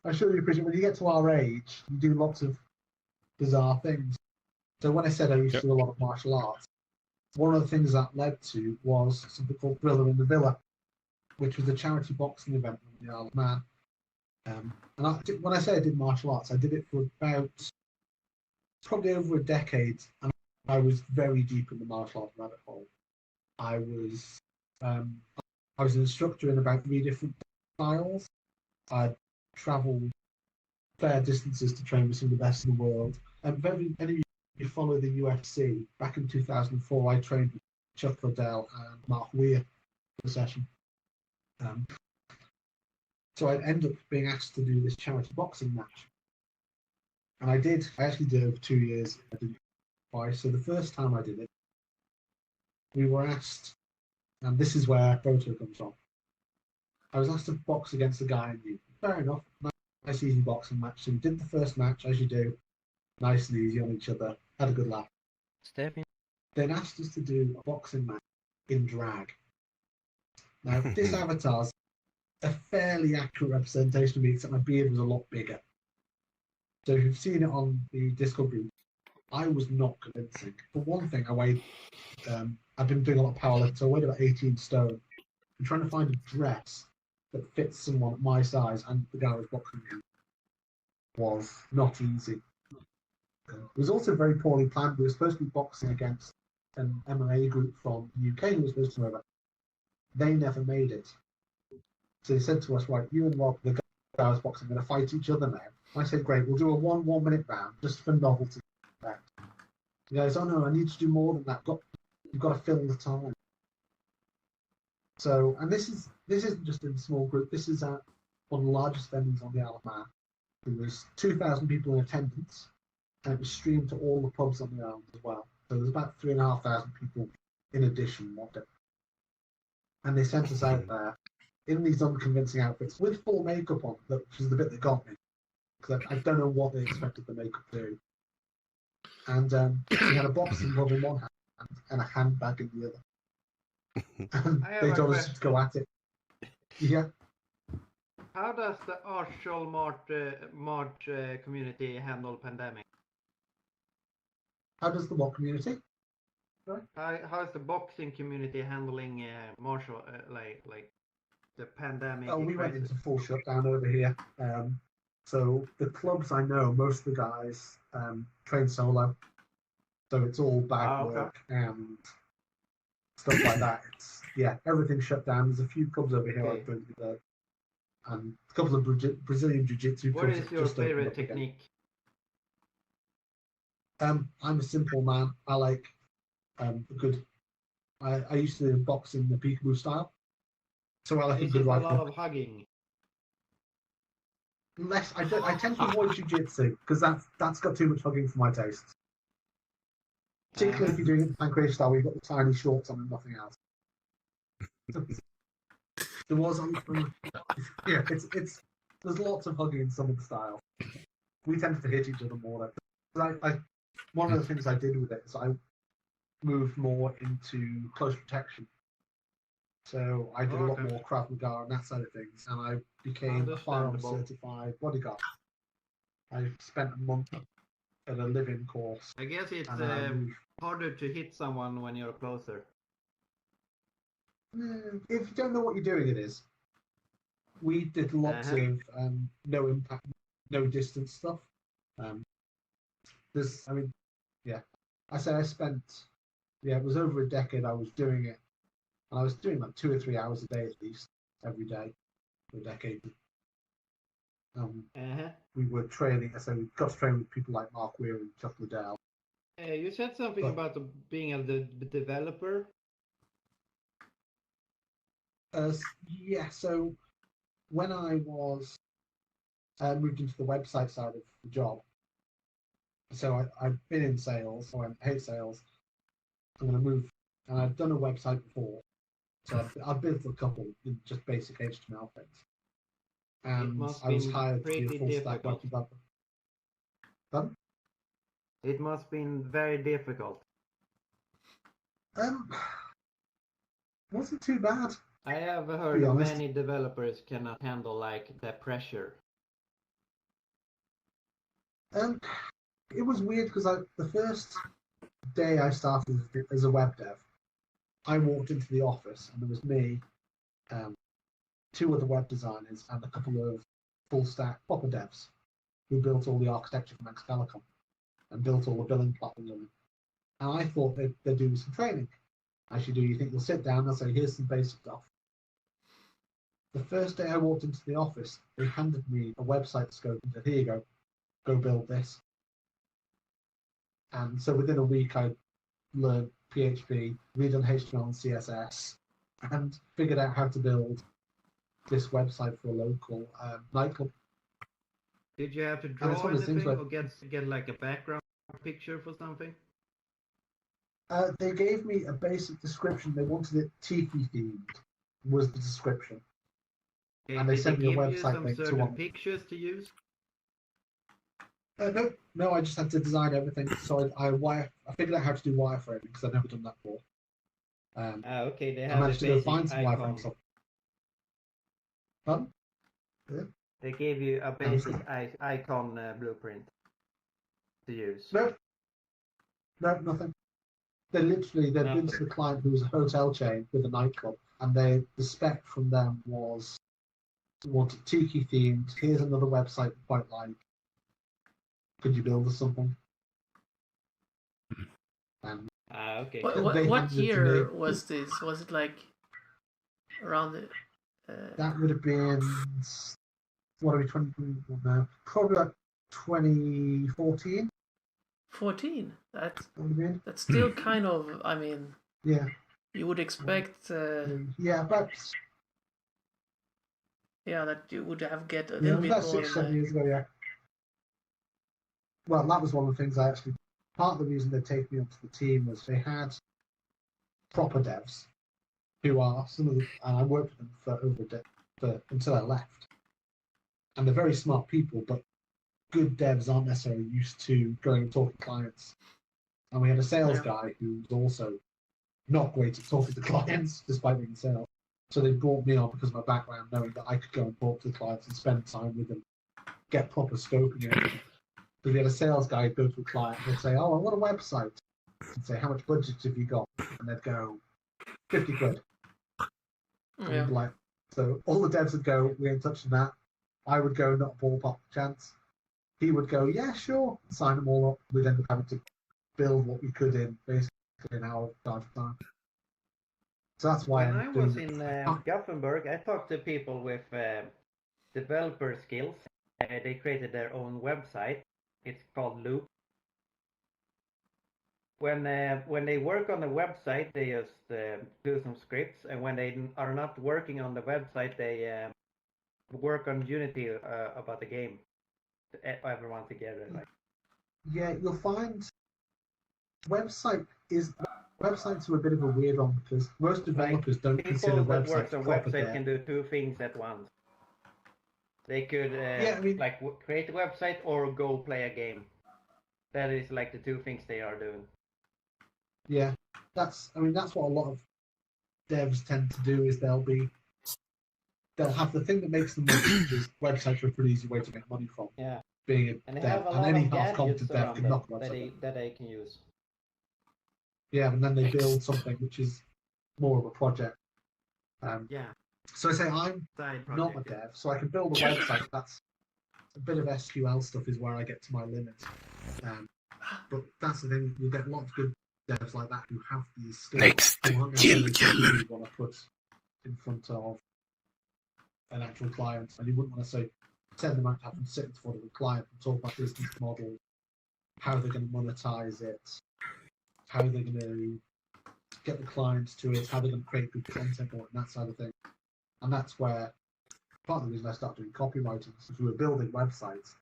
I surely appreciate when you get to our age, you do lots of bizarre things. So when I said I used to do a lot of martial arts, one of the things that led to was something called Thriller in the Villa, which was a charity boxing event in the Isle of Man. And when I say I did martial arts, I did it for about probably over a decade, and I was very deep in the martial arts rabbit hole. I was an instructor in about 3 different styles. I travelled fair distances to train with some of the best in the world. And if any of you follow the UFC, back in 2004, I trained with Chuck Liddell and Mark Weir for a session. So I'd end up being asked to do this charity boxing match. And I actually did it over 2 years. I did it twice. So the first time I did it, we were asked, and this is where photo comes from. I was asked to box against a guy I knew. Fair enough. Nice easy boxing match. So we did the first match, as you do, nice and easy on each other, had a good laugh. Step in. Then asked us to do a boxing match in drag. Now, this avatar's a fairly accurate representation of me, except my beard was a lot bigger. So if you've seen it on the Discord group, I was not convincing. For one thing, I weighed, I've been doing a lot of powerlifting, so I weighed about 18 stone. I'm trying to find a dress that fits someone my size and the guy was boxing me was not easy. It was also very poorly planned. We were supposed to be boxing against an MMA group from the UK who was supposed to come over. They never made it. So they said to us, right, you and Rob, the guy was boxing, are going to fight each other now. I said, great, we'll do a 1 minute round just for novelty. The guy goes, oh no, I need to do more than that. You've got to fill the time. So, and this isn't just in a small group. This is at one of the largest venues on the Isle of Man. There was 2,000 people in attendance, and it was streamed to all the pubs on the island as well. So there's about 3,500 people in addition watched it. And they sent us out there in these unconvincing outfits with full makeup on, which is the bit that got me, because I don't know what they expected the makeup to do. And we had a boxing glove in one hand and a handbag in the other. And they told us to go at it. Yeah. How does the Arshall March community handle pandemic? How does the what community? Sorry? How is the boxing community handling martial like the pandemic? Oh, we went into full shutdown over here. So the clubs I know, most of the guys train solo. So it's all bag work and stuff like that. Everything's shut down. There's a few clubs over here I've been with, and a couple of Brazilian Jiu-Jitsu clubs. What is your favorite technique? I'm a simple man. I like a good. I used to box in the peekaboo style, so I like a good right hook. A lot of hugging. Less. I tend to avoid jiu-jitsu because that's got too much hugging for my taste. Particularly if you're doing it the pancreas style, where you've got the tiny shorts on and nothing else. There was there's lots of hugging in some of the styles. We tended to hit each other more. One of the things I did with it is I moved more into close protection. So I did a lot more Krav Maga and that side of things, and I became a firearms certified bodyguard. I spent a month at a live-in course. I guess it's harder to hit someone when you're closer. If you don't know what you're doing, it is. We did lots of no impact, no distance stuff. I spent, it was over a decade I was doing it. And I was doing like 2 or 3 hours a day at least, every day for a decade. We were training, so we got to train with people like Mark Weir and Chuck Liddell. You said something about being a developer. So when I was moved into the website side of the job, so I've been in sales, so I hate sales. I'm going to move, and I've done a website before, so I've built a couple in just basic HTML things. And I was hired to be a full stack web developer. Pardon? It must have been very difficult. Wasn't too bad. I have heard many developers cannot handle the pressure. It was weird because the first day I started as a web dev, I walked into the office and there was me, 2 other web designers, and a couple of full stack proper devs who built all the architecture for Max Telecom and built all the billing platform. And I thought they'd do some training. As you do, you think you'll sit down and say, here's some basic stuff. The first day I walked into the office, they handed me a website scope and said, here you go build this. And so within a week, I learned PHP, redone HTML and CSS, and figured out how to build this website for a local nightclub. Did you have to draw anything or get like a background picture for something? They gave me a basic description. They wanted it tiki themed, was the description. Okay, and they sent me a website link to one. Pictures to use? No, I just had to design everything. So I figured out how to do wireframing because I've never done that before. Okay, they I have managed to go find some icon. wireframe stuff. Pardon? Yeah. They gave you a basic icon blueprint to use. No, nothing. They've been to the client who was a hotel chain with a nightclub, and the spec from them was want it Tiki themed. Here's another website you quite like. Could you build us something? And Okay. What year was this? Was it like around the? That would have been, what are we, 20 now? Probably like 2014. 14. That's still kind of. I mean. Yeah. You would expect. Yeah, but. Yeah, that you would have get a little bit more. 6-7 years ago, yeah. Well, that was one of the things I actually. Part of the reason they take me onto the team was they had proper devs, who are some of the, and I worked with them for until I left. And they're very smart people, but good devs aren't necessarily used to going and talking to clients. And we had a sales guy who was also not great at talking to clients, despite being in sales. So they brought me on because of my background, knowing that I could go and talk to the clients and spend time with them, get proper scoping and everything. So we had a sales guy go to a client and they'd say, "Oh, I want a website." And say, "How much budget have you got?" And they'd go, 50 quid. Yeah. Like, so all the devs would go, "We ain't touching that." I would go, "Not a ballpark chance." He would go, "Yeah, sure." Sign them all up. We'd end up having to build what we could in basically an hour of time. So that's why when I was in Gothenburg, I talked to people with developer skills. They created their own website. It's called Loop. When they work on the website, they just do some scripts, and when they are not working on the website, they work on Unity about the game. Everyone together, like. Yeah, you'll find websites are a bit of a weird one because most developers don't consider websites proper dev. Can do two things at once. They could create a website or go play a game. That is like the two things they are doing. Yeah, that's what a lot of devs tend to do is they'll have the thing that makes them money, which is websites are a pretty easy way to make money from. Yeah. Being a and they dev, have a and lot any of half-competent dev around can knock a website that they can use. Yeah, and then they build something which is more of a project. Yeah. So I say I'm not a dev, so I can build a website. That's a bit of SQL stuff is where I get to my limit. But that's the thing, you get a lot of good devs like that who have these skills. Next, you want to put in front of an actual client, and you wouldn't want to say send them out to have them sit in front of a client and talk about business model, how they're going to monetize it, how they're going to get the clients to it, how they're going to create good content for it, and that side of thing. And that's where part of the reason I started doing copywriting is we were building websites,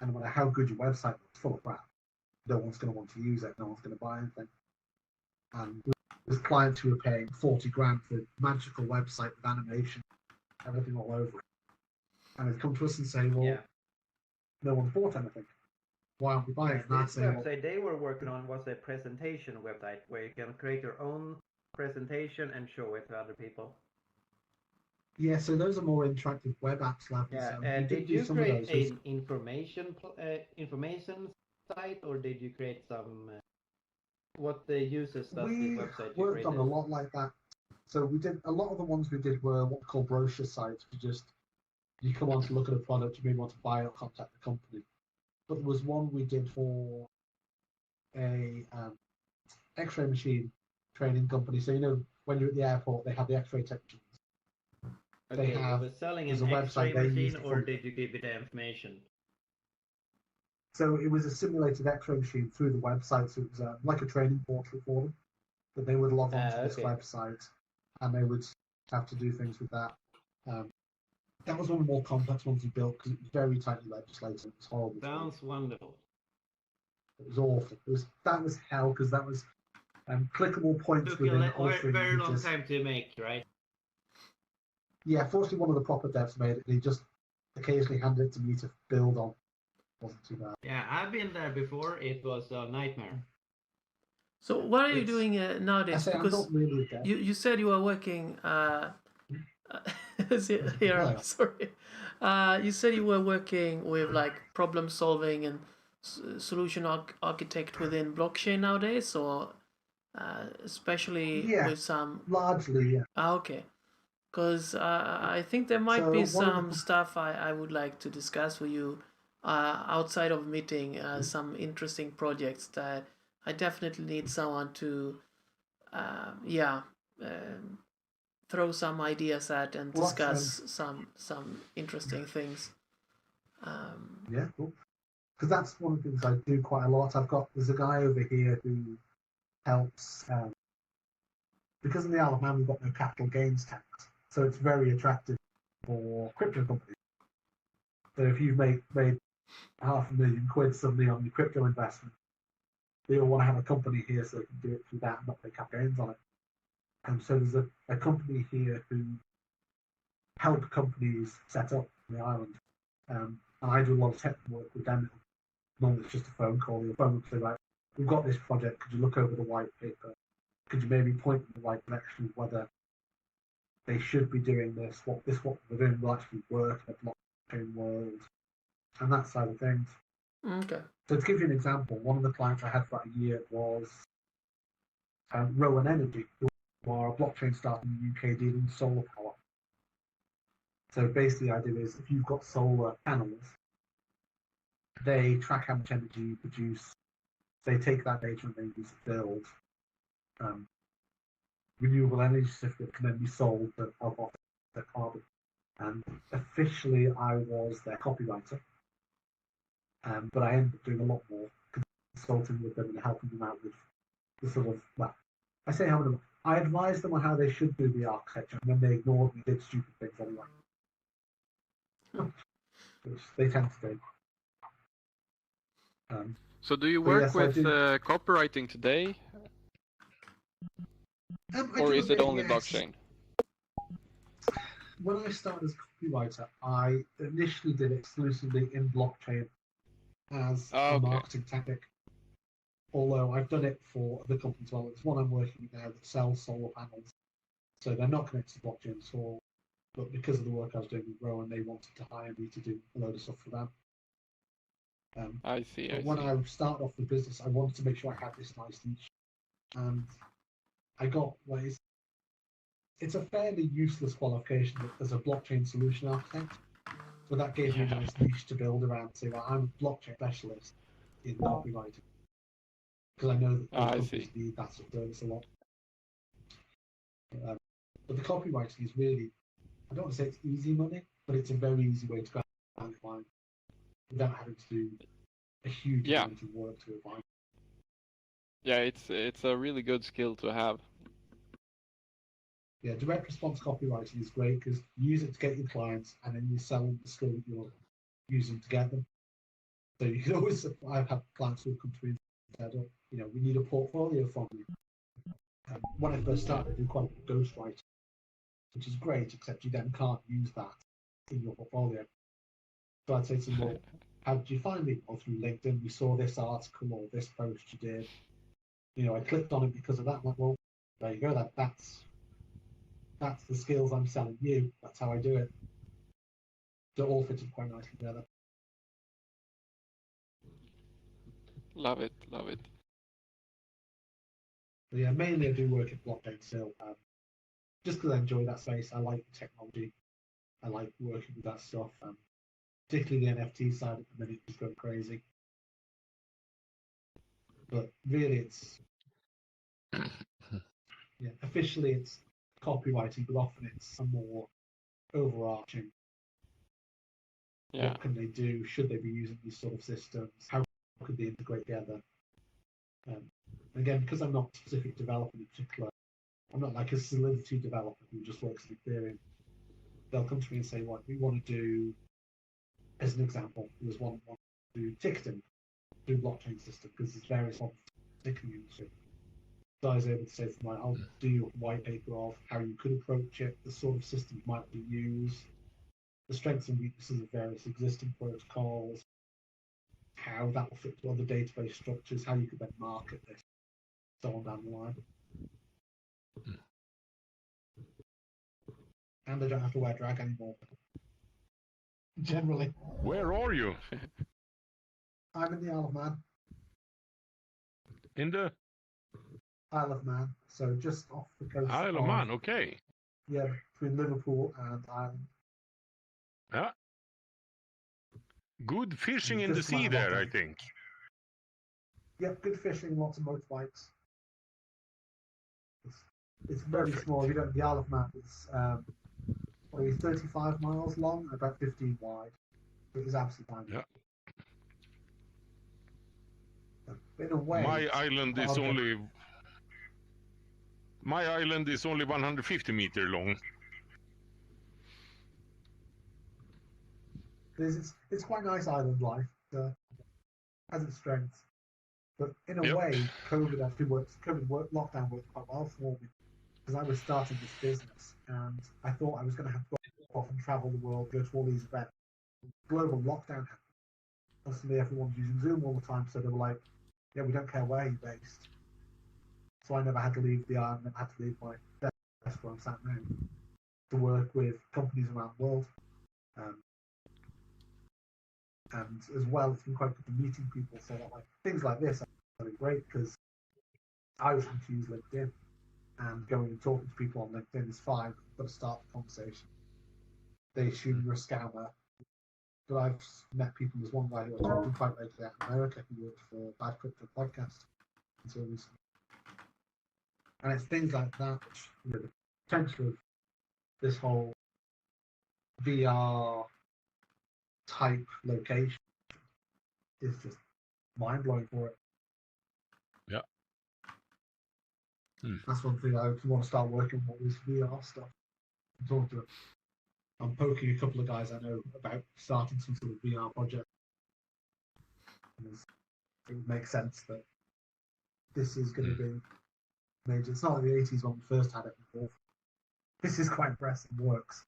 and no matter how good your website was, full of crap. No one's going to want to use it. No one's going to buy anything. And with clients who are paying 40 grand for a magical website with animation, everything all over it, and they'd come to us and say, "Well, no one's bought anything. Why aren't we buying it?" And I'd say, website they were working on was a presentation website where you can create your own presentation and show it to other people. Yeah, so those are more interactive web apps levels. Yeah, did you create an information site, or did you create some? What the users does this website? We worked on a lot like that. So we did a lot of the ones we did were what we call brochure sites. You come on to look at a product, you may want to buy it or contact the company. But there was one we did for a X-ray machine training company. So when you're at the airport, they have the X-ray technicians. Okay, you were selling an X-ray machine, or did you give it the information? So it was a simulated X-ray machine through the website. So it was like a training portal for them. That they would log onto this website, and they would have to do things with that. That was one of the more complex ones we built because it was very tightly legislated. It was horrible. Sounds wonderful. It was awful. That was hell because that was clickable points within altering very long time to make, right? Yeah, fortunately one of the proper devs made it. He just occasionally handed it to me to build on. Wasn't too bad. Yeah, I've been there before. It was a nightmare. So what are you doing nowadays? Because I'm not really a dev. You said you were working. Here, I'm sorry. You said you were working with like problem solving and solution architect within blockchain nowadays, or especially with some. Largely, yeah. Okay. because I think there might So be one of some the stuff I would like to discuss with you outside of meeting, some interesting projects that I definitely need someone to, throw some ideas at and Well, that's, discuss some interesting things. yeah, cool. Because that's one of the things I do quite a lot. There's a guy over here who helps. Because in the Isle of Man we've got no capital gains tax, so it's very attractive for crypto companies. So if you've made £500,000 suddenly on your crypto investment, they all want to have a company here so they can do it through that and not pay capital gains on it. And so there's a company here who help companies set up on the island. And I do a lot of technical work with them. Normally it's just a phone call. Your phone will say, right, we've got this project. Could you look over the white paper? Could you maybe point in the right direction of whether they should be doing this, what we're doing will actually work in a blockchain world, and that side of things. Okay. So to give you an example, one of the clients I had for about a year was Rowan Energy, who are a blockchain startup in the UK dealing with solar power. So basically the idea is if you've got solar panels, they track how much energy you produce. They take that data and they use it to build renewable energy certificate can then be sold to help offset their carbon. And officially I was their copywriter, but I ended up doing a lot more consulting with them and helping them out with the sort of, well, I say helping them, I advised them on how they should do the architecture, and then they ignored me, did stupid things anyway. Which they tend to do. So do you work yes, with copywriting today? Or is it only blockchain? When I started as a copywriter, I initially did it exclusively in blockchain as a marketing tactic. Although I've done it for other companies as well. It's one I'm working with now that sells solar panels. So they're not connected to blockchain at all. But because of the work I was doing with Rowan, they wanted to hire me to do a load of stuff for them. I see. But when I started off the business, I wanted to make sure I had this nice niche. And I got, well, it's a fairly useless qualification as a blockchain solution architect. But that gave me a nice niche to build around. Say, well, I'm a blockchain specialist in copywriting. Because I know that companies need that sort of service a lot. But the copywriting is really, I don't want to say it's easy money, but it's a very easy way to go and find without having to do a huge amount of work to find. Yeah, it's a really good skill to have. Yeah, direct response copywriting is great because you use it to get your clients and then you sell them the skill that you're using to get them. So you can always, I've had clients who come to me and said, oh, we need a portfolio from you. When I first started, I did quite a bit of ghostwriting, which is great, except you then can't use that in your portfolio. So I'd say to them, well, how did you find me? Well, through LinkedIn, we saw this article or this post you did. I clicked on it because of that. I'm like, well, there you go. That's the skills I'm selling you. That's how I do it. So it all fitted quite nicely together. Love it, love it. But yeah, mainly I do work in blockchain still. Just because I enjoy that space. I like the technology. I like working with that stuff. Particularly the NFT side at the minute is going crazy. But really it's officially it's copywriting, but often it's a more overarching. What can they do? Should they be using these sort of systems? How could they integrate together? Again, because I'm not a specific developer in particular, I'm not like a Solidity developer who just works in Ethereum. They'll come to me and say, "What we want to do," as an example, there's one want to do ticketing, do blockchain system because there's various models of ticketing industry. So I was able to say to them, I'll do your white paper of how you could approach it, the sort of systems might be used, the strengths and weaknesses of various existing protocols, how that will fit to other database structures, how you could then market this, so on down the line. And I don't have to wear drag anymore. Generally. Where are you? I'm in the Isle of Man. In the Isle of Man, so just off the coast. Isle of Man, okay. Yeah, between Liverpool and Ireland. Yeah. Good fishing in the Just sea like there, I Rotterdam. think. Yep, good fishing, lots of motorbikes. It's very Perfect. small. If you don't, the Isle of Man is probably 35 miles long, about 15 wide. It is absolutely tiny. Yeah. In a way, My island is Rotterdam- only 150 meter long. It's quite nice island life. Has its strengths, but in a Yep. way, COVID actually works. Lockdown worked quite well for me because I was starting this business and I thought I was going to have to go off and travel the world, go to all these events. Global lockdown happened. Suddenly, everyone's using Zoom all the time, so they were like, "Yeah, we don't care where you're based." So I never had to leave the island. I had to leave my desk where I'm sat now to work with companies around the world. And as well, it's been quite good for meeting people. So that like things like this are really great because I was having to use LinkedIn, and going and talking to people on LinkedIn is fine. But to start the conversation, they assume you're a scammer. But I've met people. There's one guy who I talk to quite regularly out in America who worked for Bad Crypto Podcast until recently. And it's things like that which, you know, the potential of this whole VR type location is just mind blowing for it. Yeah. That's one thing I want to start working on, is VR stuff. I'm poking a couple of guys I know about starting some sort of VR project. It would make sense that this is going to be major. It's not like the 80s when we first had it before. This is quite impressive. Works.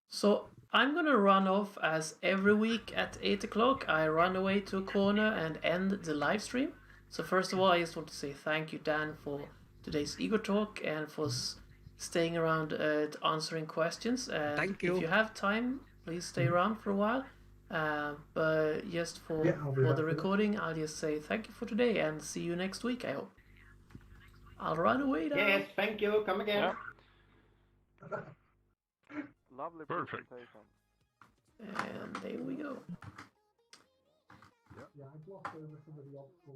So I'm gonna run off as every week at 8 o'clock. I run away to a corner and end the live stream. So first of all, I just want to say thank you, Dan, for today's Ego Talk and for staying around answering questions. And Thank you. If you have time, please stay around for a while. But just for I'll be the back for that. recording, I'll just say thank you for today and see you next week, I hope. I'll run away now. Yes, thank you. Come again. Yeah. Lovely Perfect. presentation. And there we go. Yeah, I glossed over some of the obstacles.